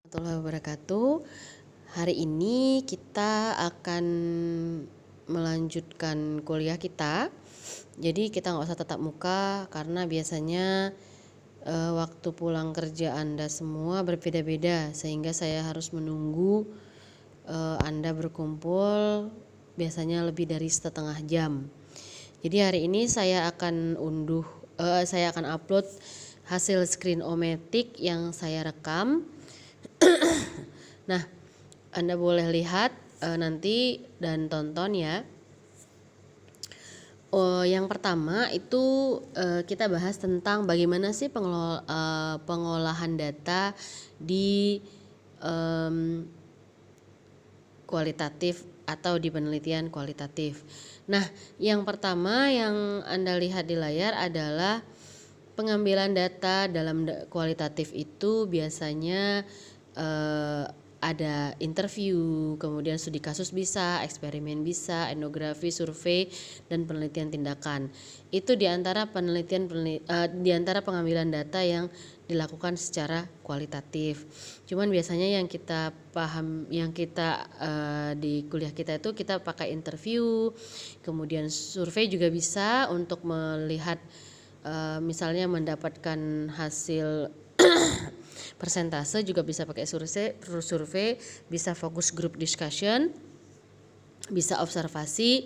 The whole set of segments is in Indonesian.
Warahmatullahi wabarakatuh. Hari ini kita akan melanjutkan kuliah kita. Jadi kita nggak usah tatap muka karena biasanya waktu pulang kerja Anda semua berbeda-beda, sehingga saya harus menunggu Anda berkumpul biasanya lebih dari setengah jam. Jadi hari ini saya akan upload hasil screenometik yang saya rekam. Nah, Anda boleh lihat nanti dan tonton ya. Yang pertama itu kita bahas tentang bagaimana sih pengolahan data di kualitatif atau di penelitian kualitatif. Nah, yang pertama yang Anda lihat di layar adalah pengambilan data dalam kualitatif itu biasanya ada interview, kemudian studi kasus bisa, eksperimen bisa, etnografi, survei, dan penelitian tindakan. Itu diantara diantara pengambilan data yang dilakukan secara kualitatif. Cuman biasanya yang kita di kuliah kita itu kita pakai interview, kemudian survei juga bisa untuk melihat misalnya mendapatkan hasil persentase, juga bisa pakai survei, bisa fokus group discussion, bisa observasi,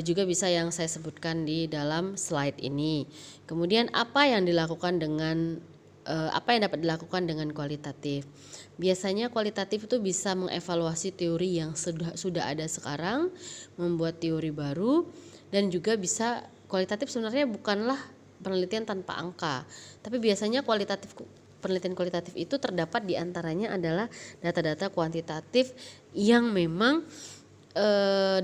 juga bisa yang saya sebutkan di dalam slide ini. Kemudian apa yang dapat dilakukan dengan kualitatif? Biasanya kualitatif itu bisa mengevaluasi teori yang sudah ada sekarang, membuat teori baru, dan juga bisa kualitatif sebenarnya bukanlah penelitian tanpa angka, tapi biasanya penelitian kualitatif itu terdapat diantaranya adalah data-data kuantitatif yang memang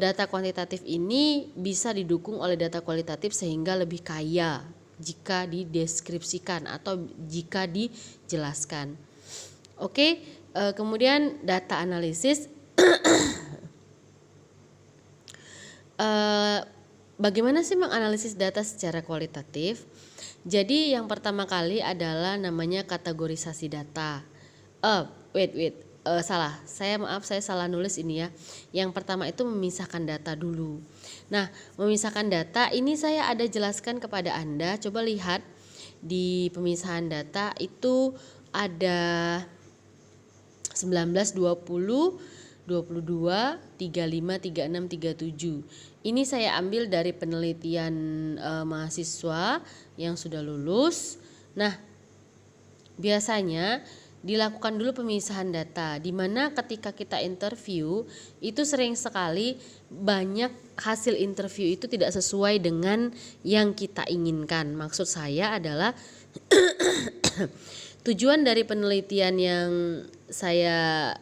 data kuantitatif ini bisa didukung oleh data kualitatif sehingga lebih kaya jika dideskripsikan atau jika dijelaskan. Oke, kemudian data analisis. Bagaimana sih menganalisis data secara kualitatif? Jadi yang pertama kali adalah namanya kategorisasi data. Salah. Saya salah nulis ini ya. Yang pertama itu memisahkan data dulu. Nah, memisahkan data ini saya ada jelaskan kepada Anda. Coba lihat di pemisahan data itu ada 19, 20, 22, 35, 36, 37. Ini saya ambil dari penelitian mahasiswa yang sudah lulus. Nah, biasanya dilakukan dulu pemisahan data, di mana ketika kita interview itu sering sekali banyak hasil interview itu tidak sesuai dengan yang kita inginkan. Maksud saya adalah tujuan dari penelitian yang saya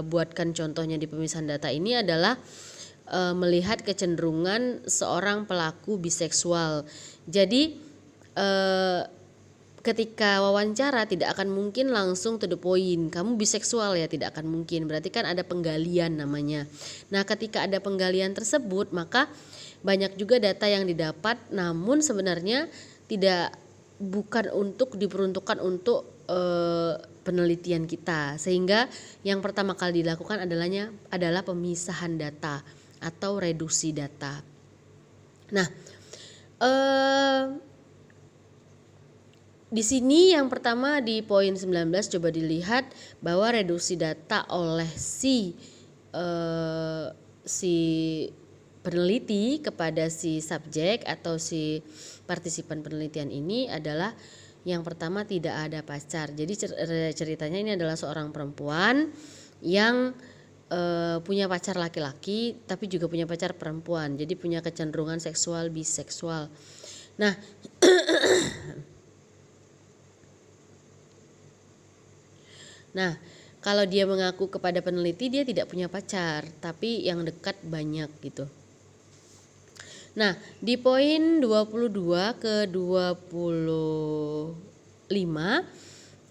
buatkan contohnya di pemisahan data ini adalah melihat kecenderungan seorang pelaku biseksual. Jadi ketika wawancara tidak akan mungkin langsung to the point, kamu biseksual ya, tidak akan mungkin. Berarti kan ada penggalian namanya. Nah, ketika ada penggalian tersebut, maka banyak juga data yang didapat, namun sebenarnya bukan diperuntukkan untuk penelitian kita. Sehingga yang pertama kali dilakukan adalah pemisahan data atau reduksi data. Nah, di sini yang pertama di poin 19 coba dilihat bahwa reduksi data oleh si peneliti kepada si subjek atau si partisipan penelitian ini adalah yang pertama tidak ada pacar. Jadi ceritanya ini adalah seorang perempuan yang punya pacar laki-laki tapi juga punya pacar perempuan. Jadi punya kecenderungan seksual biseksual. Nah, kalau dia mengaku kepada peneliti dia tidak punya pacar, tapi yang dekat banyak gitu. Nah, di poin 22 ke 25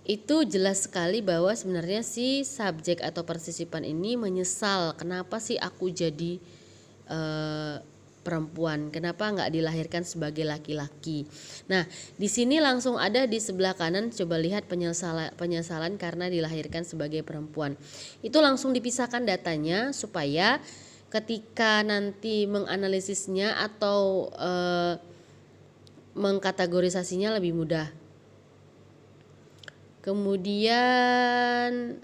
itu jelas sekali bahwa sebenarnya si subjek atau partisipan ini menyesal, kenapa sih aku jadi perempuan? Kenapa nggak dilahirkan sebagai laki-laki? Nah, di sini langsung ada di sebelah kanan, coba lihat penyesalan karena dilahirkan sebagai perempuan. Itu langsung dipisahkan datanya supaya ketika nanti menganalisisnya atau mengkategorisasinya lebih mudah. Kemudian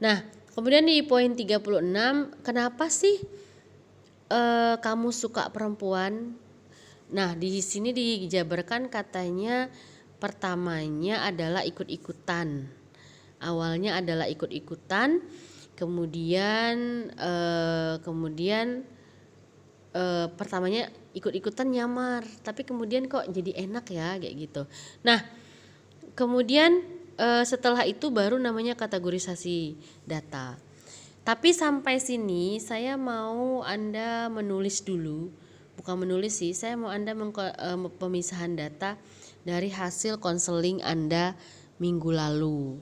nah, kemudian di poin 36, kenapa sih kamu suka perempuan? Nah, di sini dijabarkan katanya pertamanya adalah ikut-ikutan. Awalnya adalah ikut-ikutan, kemudian pertamanya ikut-ikutan nyamar, tapi kemudian kok jadi enak ya kayak gitu. Nah, kemudian setelah itu baru namanya kategorisasi data. Tapi sampai sini saya mau Anda menulis dulu, bukan menulis sih, saya mau Anda pemisahan data dari hasil konseling Anda minggu lalu.